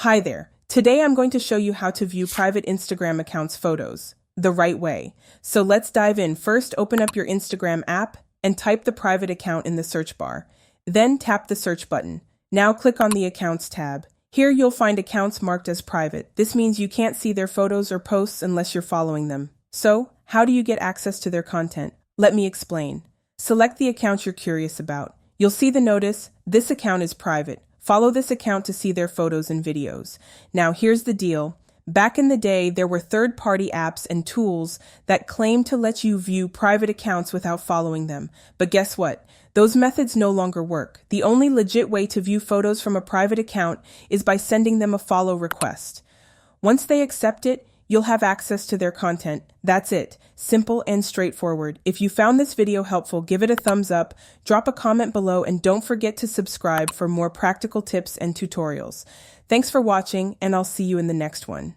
Hi there. Today I'm going to show you how to view private Instagram accounts' photos the right way. So let's dive in. First, open up your Instagram app and type the private account in the search bar. Then tap the search button. Now click on the Accounts tab. Here you'll find accounts marked as private. This means you can't see their photos or posts unless you're following them. So, how do you get access to their content? Let me explain. Select the account you're curious about. You'll see the notice, "This account is private." Follow this account to see their photos and videos. Now, here's the deal. Back in the day, there were third-party apps and tools that claimed to let you view private accounts without following them. But guess what? Those methods no longer work. The only legit way to view photos from a private account is by sending them a follow request. Once they accept it, you'll have access to their content. That's it. Simple and straightforward. If you found this video helpful, give it a thumbs up, drop a comment below, and don't forget to subscribe for more practical tips and tutorials. Thanks for watching, and I'll see you in the next one.